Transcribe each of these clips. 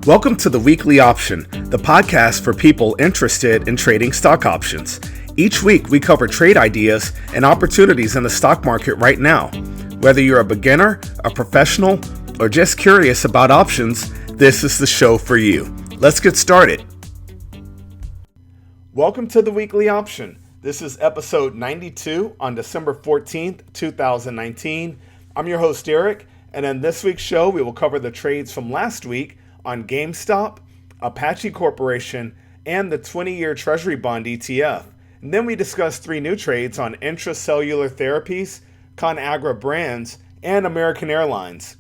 Welcome to the Weekly Option, the podcast for people interested in trading stock options. Each week, we cover trade ideas and opportunities in the stock market right now. Whether you're a beginner, a professional, or just curious about options, this is the show for you. Let's get started. Welcome to the Weekly Option. This is episode 92 on December 14th, 2019. I'm your host, Eric, and in this week's show, we will cover the trades from last week on GameStop, Apache Corporation, and the 20-year Treasury Bond ETF. And then we discuss three new trades on Intra-Cellular Therapies, Conagra Brands, and American Airlines.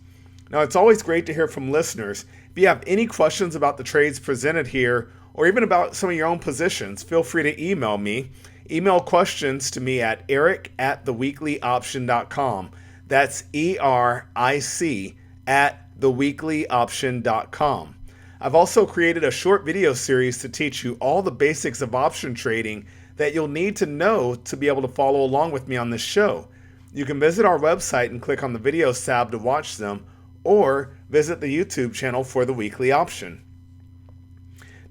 Now, it's always great to hear from listeners. If you have any questions about the trades presented here, or even about some of your own positions, feel free to email me. Email questions to me at eric@theweeklyoption.com. That's ERIC@theweeklyoption.com. I've also created a short video series to teach you all the basics of option trading that you'll need to know to be able to follow along with me on this show. You can visit our website and click on the videos tab to watch them, or visit the YouTube channel for the Weekly Option.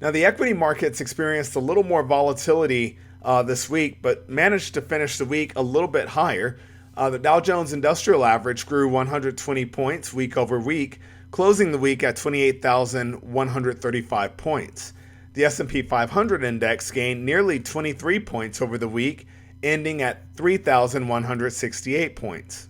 Now, the equity markets experienced a little more volatility this week, but managed to finish the week a little bit higher. The Dow Jones Industrial Average grew 120 points week over week, closing the week at 28,135 points. The S&P 500 index gained nearly 23 points over the week, ending at 3,168 points.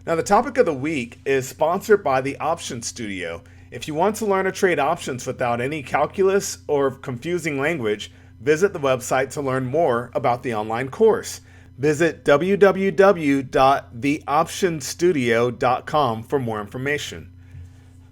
Now, the topic of the week is sponsored by the Option Studio. If you want to learn to trade options without any calculus or confusing language, visit the website to learn more about the online course. Visit www.theoptionstudio.com for more information.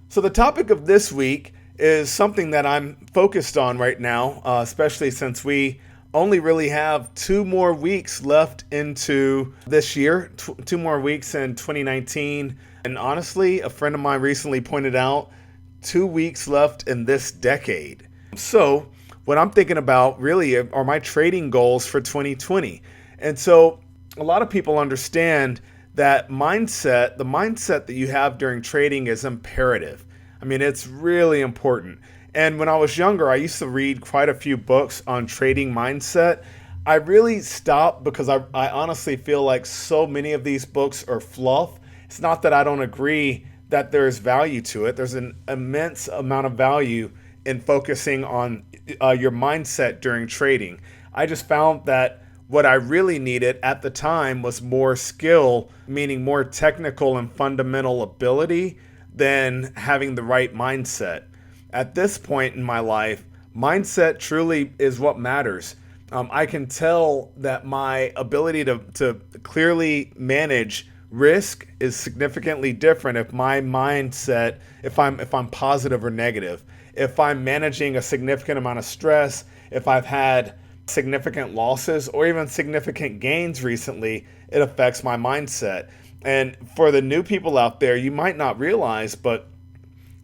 So the topic of this week is something that I'm focused on right now, especially since we only really have 2 more weeks left into this year, 2 more weeks in 2019. And honestly, a friend of mine recently pointed out 2 weeks left in this decade. So what I'm thinking about really are my trading goals for 2020. And so a lot of people understand that the mindset that you have during trading is imperative. I mean, it's really important. And when I was younger, I used to read quite a few books on trading mindset. I really stopped because I honestly feel like so many of these books are fluff. It's not that I don't agree that there's value to it. There's an immense amount of value in focusing on your mindset during trading. I just found that what I really needed at the time was more skill, meaning more technical and fundamental ability than having the right mindset. At this point in my life, mindset truly is what matters. I can tell that my ability to clearly manage risk is significantly different if my mindset, if I'm positive or negative. If I'm managing a significant amount of stress, if I've had significant losses or even significant gains recently, it affects my mindset. And for the new people out there, you might not realize, but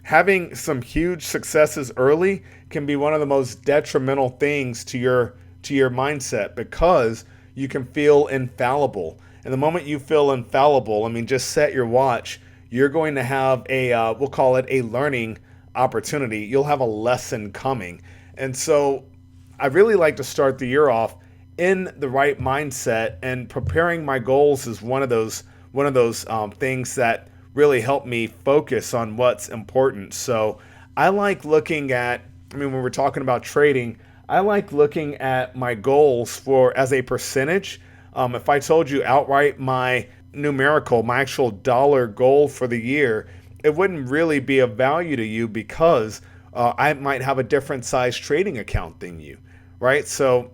having some huge successes early can be one of the most detrimental things to your mindset, because you can feel infallible. And the moment you feel infallible, I mean, just set your watch, you're going to have we'll call it a learning opportunity. You'll have a lesson coming. And so I really like to start the year off in the right mindset, and preparing my goals is one of those things that really help me focus on what's important. So I like looking at, when we're talking about trading, I like looking at my goals as a percentage. If I told you outright my actual dollar goal for the year, it wouldn't really be of value to you, because I might have a different size trading account than you, right? So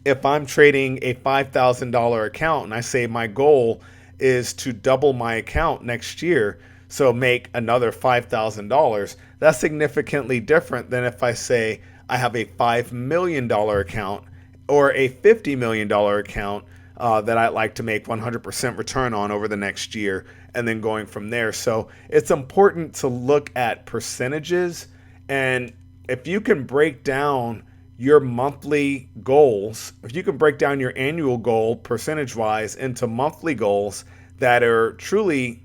if I'm trading a $5,000 account and I say my goal is to double my account next year, so make another $5,000, that's significantly different than if I say I have a $5 million account or a $50 million account that I'd like to make 100% return on over the next year, and then going from there. So it's important to look at percentages, and if you can break down your monthly goals, if you can break down your annual goal percentage-wise into monthly goals that are truly,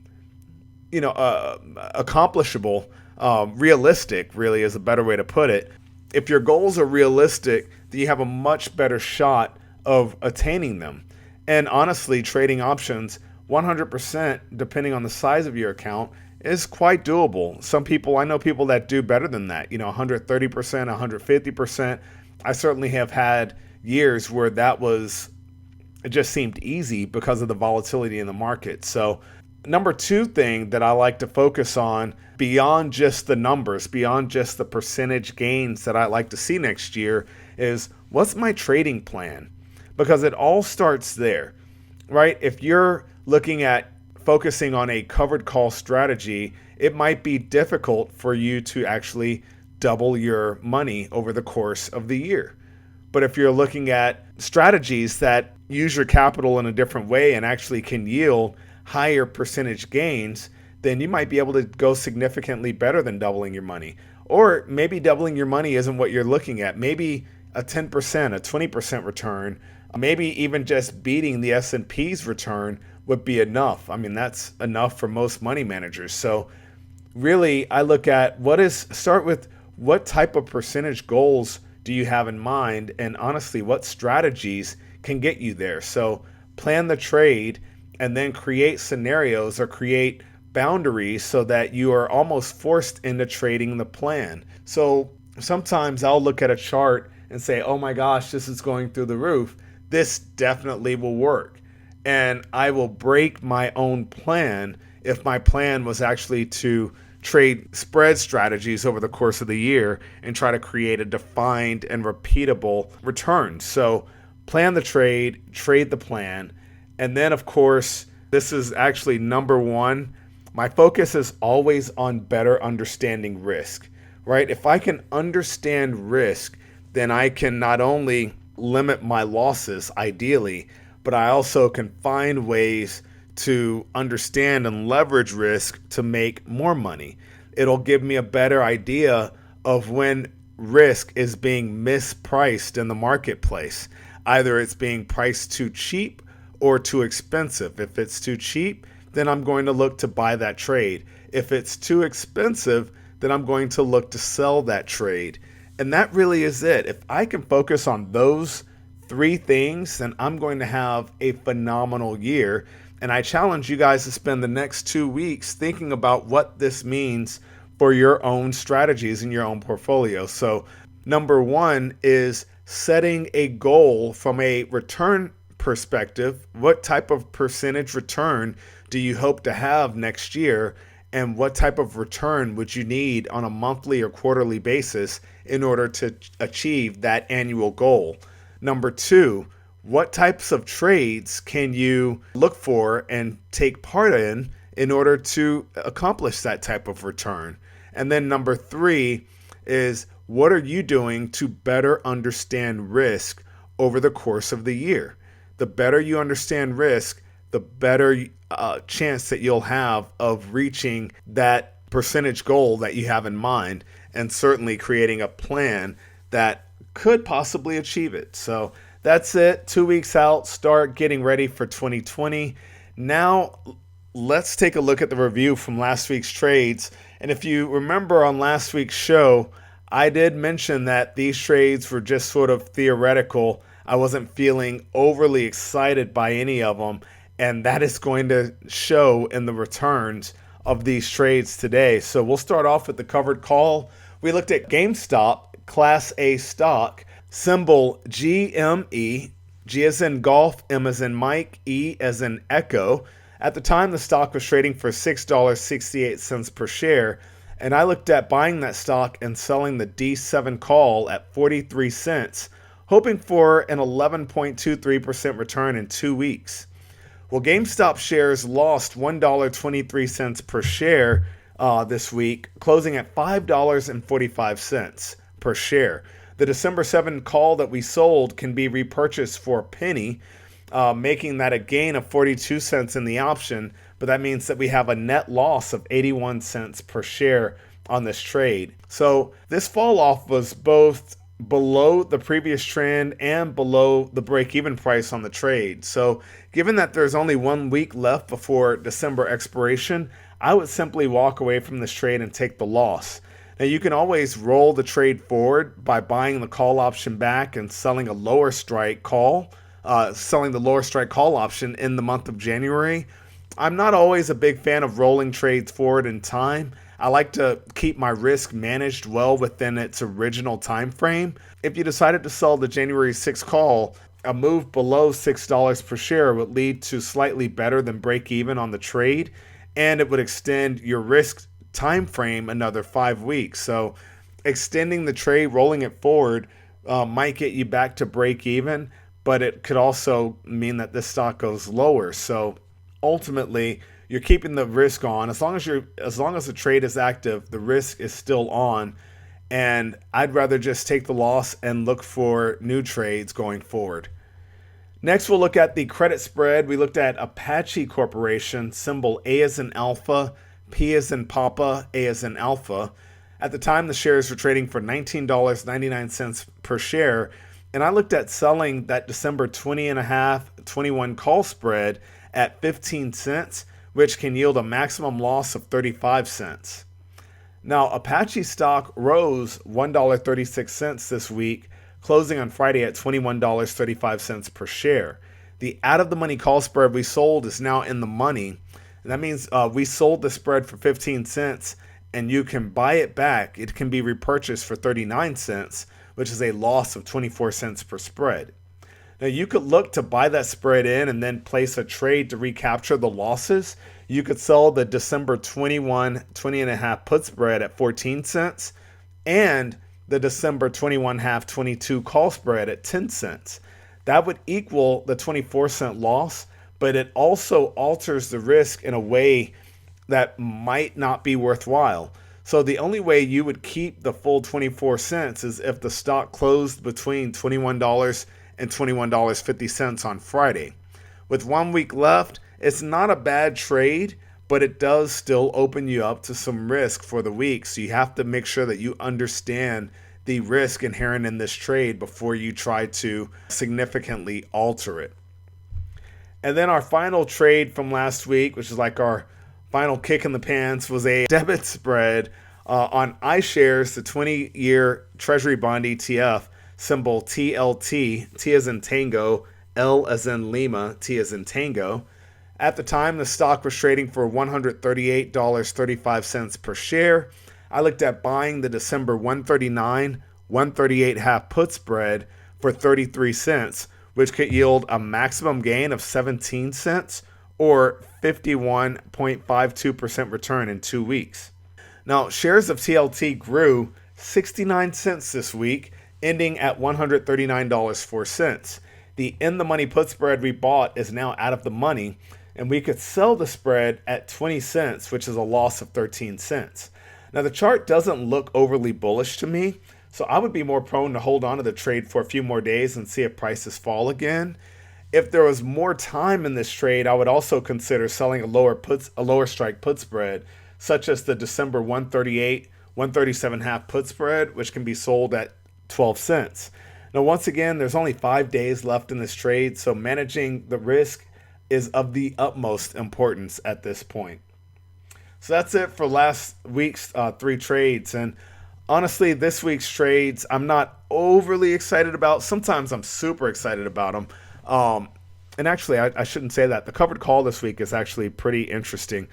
accomplishable, realistic, really is a better way to put it. If your goals are realistic, then you have a much better shot of attaining them. And honestly, trading options 100%, depending on the size of your account, is quite doable. I know people that do better than that, 130%, 150%. I certainly have had years where it just seemed easy because of the volatility in the market. So number two thing that I like to focus on beyond just the numbers, beyond just the percentage gains that I like to see next year is what's my trading plan? Because it all starts there, right? If you're looking at focusing on a covered call strategy, it might be difficult for you to actually double your money over the course of the year. But if you're looking at strategies that use your capital in a different way and actually can yield higher percentage gains, then you might be able to go significantly better than doubling your money. Or maybe doubling your money isn't what you're looking at. Maybe a 10%, a 20% return, maybe even just beating the S&P's return would be enough. I mean, that's enough for most money managers. So really, I look at start with what type of percentage goals do you have in mind? And honestly, what strategies can get you there? So plan the trade and then create scenarios or create boundaries so that you are almost forced into trading the plan. So sometimes I'll look at a chart and say, oh my gosh, this is going through the roof. This definitely will work. And I will break my own plan if my plan was actually to trade spread strategies over the course of the year and try to create a defined and repeatable return. So plan the trade the plan. And then, of course, this is actually number one. My focus is always on better understanding risk, right? If I can understand risk, then I can not only limit my losses, ideally, but I also can find ways to understand and leverage risk to make more money. It'll give me a better idea of when risk is being mispriced in the marketplace. Either it's being priced too cheap or too expensive. If it's too cheap, then I'm going to look to buy that trade. If it's too expensive, then I'm going to look to sell that trade. And that really is it. If I can focus on those three things, then I'm going to have a phenomenal year. And I challenge you guys to spend the next 2 weeks thinking about what this means for your own strategies in your own portfolio. So number one is setting a goal from a return perspective. What type of percentage return do you hope to have next year? And what type of return would you need on a monthly or quarterly basis in order to achieve that annual goal? Number two, what types of trades can you look for and take part in order to accomplish that type of return? And then number three is, what are you doing to better understand risk over the course of the year? The better you understand risk, the better chance that you'll have of reaching that percentage goal that you have in mind, and certainly creating a plan that could possibly achieve it. So that's it. 2 weeks out, start getting ready for 2020. Now, let's take a look at the review from last week's trades. And if you remember on last week's show, I did mention that these trades were just sort of theoretical. I wasn't feeling overly excited by any of them. And that is going to show in the returns of these trades today. So we'll start off with the covered call. We looked at GameStop, Class A stock, symbol GME, G as in golf, M as in Mike, E as in echo. At the time, the stock was trading for $6.68 per share, and I looked at buying that stock and selling the D7 call at 43 cents, hoping for an 11.23% return in 2 weeks. Well, GameStop shares lost $1.23 per share this week, closing at $5.45 per share. The December 7 call that we sold can be repurchased for a penny, making that a gain of 42 cents in the option, but that means that we have a net loss of 81 cents per share on this trade. So this fall off was both below the previous trend and below the break-even price on the trade. So given that there's only 1 week left before December expiration, I would simply walk away from this trade and take the loss. Now, you can always roll the trade forward by buying the call option back and selling a lower strike call, selling the lower strike call option in the month of January. I'm not always a big fan of rolling trades forward in time. I like to keep my risk managed well within its original time frame. If you decided to sell the January 6th call, a move below $6 per share would lead to slightly better than break even on the trade, and it would extend your risk time frame another 5 weeks. So extending the trade, rolling it forward, might get you back to break even, but it could also mean that this stock goes lower. So ultimately, you're keeping the risk on. As long as the trade is active, the risk is still on. And I'd rather just take the loss and look for new trades going forward. Next, we'll look at the credit spread. We looked at Apache Corporation, symbol A as in alpha, P as in Papa, A as in alpha. At the time, the shares were trading for $19.99 per share. And I looked at selling that December 20.5-21 call spread at 15 cents, which can yield a maximum loss of 35 cents. Now, Apache stock rose $1.36 this week, closing on Friday at $21.35 per share. The out-of-the-money call spread we sold is now in the money. And that means we sold the spread for 15 cents, and you can buy it back. It can be repurchased for 39 cents, which is a loss of 24 cents per spread. Now, you could look to buy that spread in and then place a trade to recapture the losses. You could sell the December 20.5 put spread at 14 cents and the December 22 call spread at 10 cents. That would equal the 24-cent loss, but it also alters the risk in a way that might not be worthwhile. So the only way you would keep the full 24 cents is if the stock closed between $21 and $21.50 on Friday. With 1 week left, it's not a bad trade, but it does still open you up to some risk for the week. So you have to make sure that you understand the risk inherent in this trade before you try to significantly alter it. And then our final trade from last week, which is like our final kick in the pants, was a debit spread on iShares, the 20-year Treasury Bond ETF, symbol TLT, T as in Tango, L as in Lima, T as in Tango. At the time, the stock was trading for $138.35 per share. I looked at buying the December 138 half put spread for 33 cents, which could yield a maximum gain of 17 cents or 51.52% return in 2 weeks. Now, shares of TLT grew 69 cents this week, ending at $139.04. The in-the-money put spread we bought is now out of the money, and we could sell the spread at 20 cents, which is a loss of 13 cents. Now, the chart doesn't look overly bullish to me, so I would be more prone to hold on to the trade for a few more days and see if prices fall again. If there was more time in this trade, I would also consider selling a lower strike put spread, such as the December 137 half put spread, which can be sold at 12 cents. Now, once again, there's only 5 days left in this trade, so managing the risk is of the utmost importance at this point. So that's it for last week's 3 trades. And honestly, this week's trades, I'm not overly excited about. Sometimes I'm super excited about them. And actually, I shouldn't say that. The covered call this week is actually pretty interesting.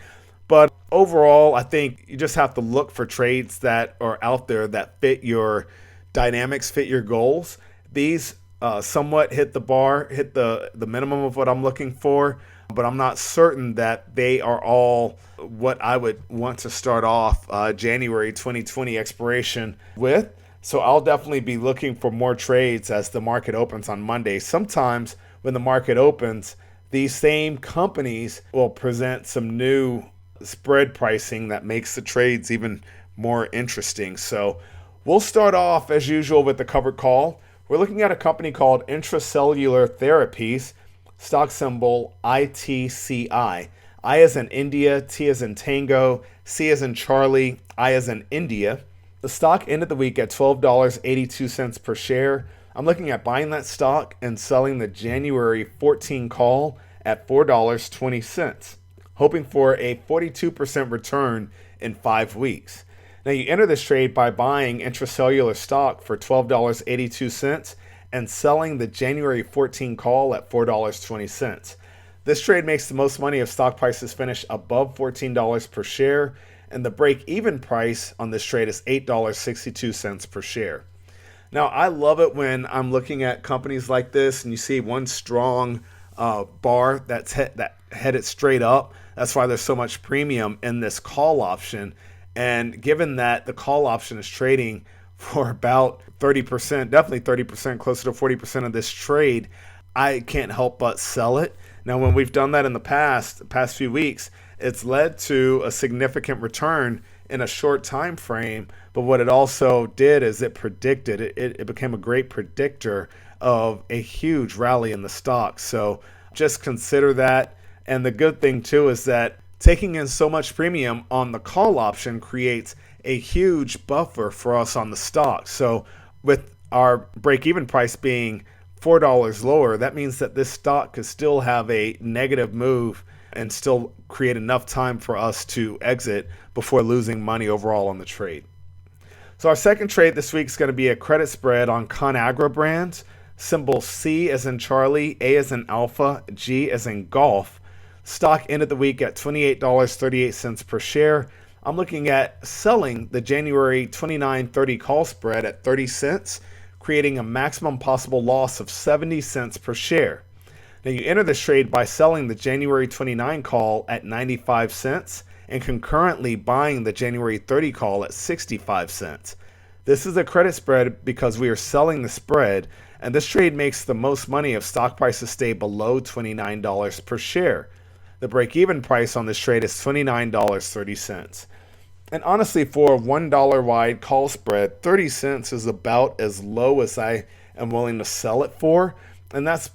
But overall, I think you just have to look for trades that are out there that fit your dynamics, fit your goals. These somewhat hit the bar, hit the minimum of what I'm looking for, but I'm not certain that they are all what I would want to start off January 2020 expiration with. So I'll definitely be looking for more trades as the market opens on Monday. Sometimes when the market opens, these same companies will present some new spread pricing that makes the trades even more interesting. So we'll start off as usual with the covered call. We're looking at a company called Intra-Cellular Therapies, stock symbol ITCI. I as in India, T as in Tango, C as in Charlie, I as in India. The stock ended the week at $12.82 per share. I'm looking at buying that stock and selling the January 14 call at $4.20. hoping for a 42% return in 5 weeks. Now, you enter this trade by buying Intra-Cellular stock for $12.82 and selling the January 14 call at $4.20. This trade makes the most money if stock prices finish above $14 per share, and the break-even price on this trade is $8.62 per share. Now, I love it when I'm looking at companies like this and you see one strong bar that's headed straight up. That's why there's so much premium in this call option. And given that the call option is trading for about 30%, definitely 30%, closer to 40% of this trade, I can't help but sell it. Now, when we've done that in the past few weeks, it's led to a significant return in a short time frame. But what it also did is it became a great predictor of a huge rally in the stock. So just consider that. And the good thing too is that taking in so much premium on the call option creates a huge buffer for us on the stock. So with our break-even price being $4 lower, that means that this stock could still have a negative move and still create enough time for us to exit before losing money overall on the trade. So our second trade this week is going to be a credit spread on Conagra Brands, symbol C as in Charlie, A as in Alpha, G as in Golf. Stock ended the week at $28.38 per share. I'm looking at selling the January 29-30 call spread at 30 cents, creating a maximum possible loss of 70 cents per share. Now, you enter this trade by selling the January 29 call at 95 cents and concurrently buying the January 30 call at 65 cents. This is a credit spread because we are selling the spread, and this trade makes the most money if stock prices stay below $29 per share. The break-even price on this trade is $29.30. And honestly, for a $1 wide call spread, 30 cents is about as low as I am willing to sell it for. And that's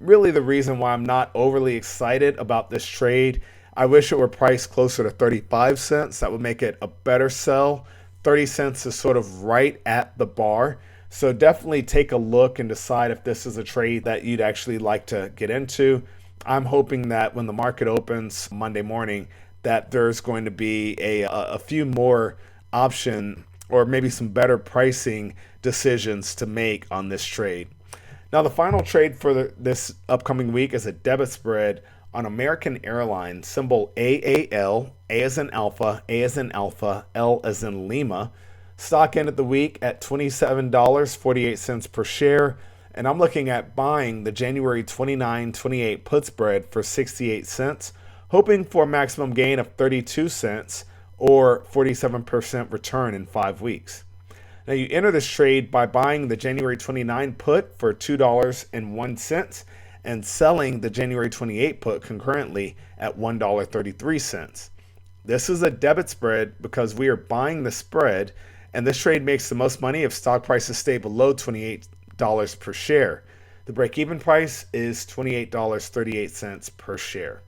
really the reason why I'm not overly excited about this trade. I wish it were priced closer to 35 cents. That would make it a better sell. 30 cents is sort of right at the bar. So definitely take a look and decide if this is a trade that you'd actually like to get into. I'm hoping that when the market opens Monday morning, that there's going to be a few more option or maybe some better pricing decisions to make on this trade. Now, the final trade for this upcoming week is a debit spread on American Airlines, symbol AAL, A as in Alpha, A as in Alpha, L as in Lima. Stock ended the week at $27.48 per share. And I'm looking at buying the January 29-28 put spread for 68 cents, hoping for a maximum gain of 32 cents or 47% return in 5 weeks. Now, you enter this trade by buying the January 29 put for $2.01 and selling the January 28 put concurrently at $1.33. This is a debit spread because we are buying the spread, and this trade makes the most money if stock prices stay below $28 per share. The break-even price is $28.38 per share.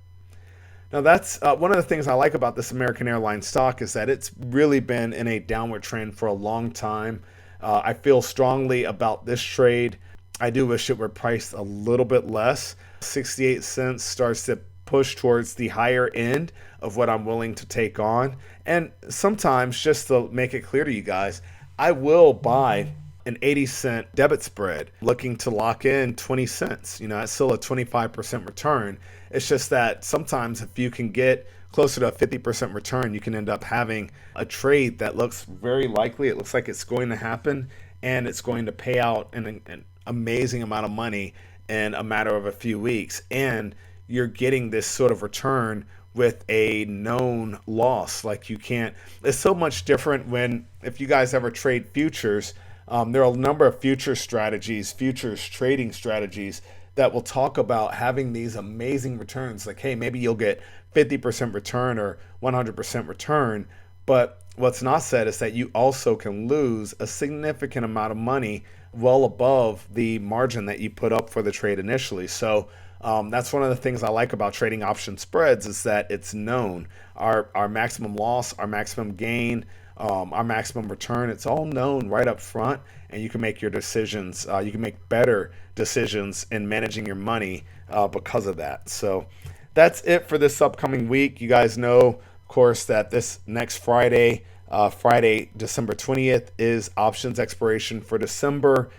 Now, that's one of the things I like about this American Airlines stock is that it's really been in a downward trend for a long time. I feel strongly about this trade. I do wish it were priced a little bit less. 68 cents starts to push towards the higher end of what I'm willing to take on. And sometimes, just to make it clear to you guys, I will buy an 80-cent debit spread looking to lock in 20 cents. That's still a 25% return. It's just that sometimes if you can get closer to a 50% return, you can end up having a trade that looks very likely. It looks like it's going to happen, and it's going to pay out an amazing amount of money in a matter of a few weeks. And you're getting this sort of return with a known loss. It's so much different if you guys ever trade futures. There are a number of futures trading strategies that will talk about having these amazing returns. Like, hey, maybe you'll get 50% return or 100% return. But what's not said is that you also can lose a significant amount of money well above the margin that you put up for the trade initially. So that's one of the things I like about trading option spreads is that it's known. Our maximum loss, our maximum gain, our maximum return, it's all known right up front, and you can make your decisions. You can make better decisions in managing your money because of that. So that's it for this upcoming week. You guys know, of course, that this next Friday, December 20th, is options expiration for December.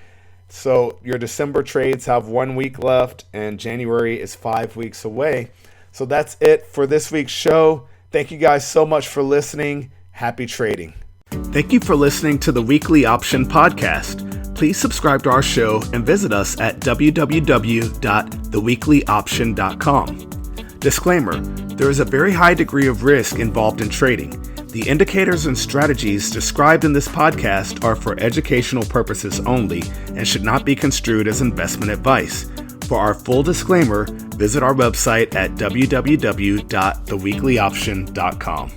So your December trades have 1 week left, and January is 5 weeks away. So that's it for this week's show. Thank you guys so much for listening. Happy trading. Thank you for listening to the Weekly Option Podcast. Please subscribe to our show and visit us at www.theweeklyoption.com. Disclaimer: there is a very high degree of risk involved in trading. The indicators and strategies described in this podcast are for educational purposes only and should not be construed as investment advice. For our full disclaimer, visit our website at www.theweeklyoption.com.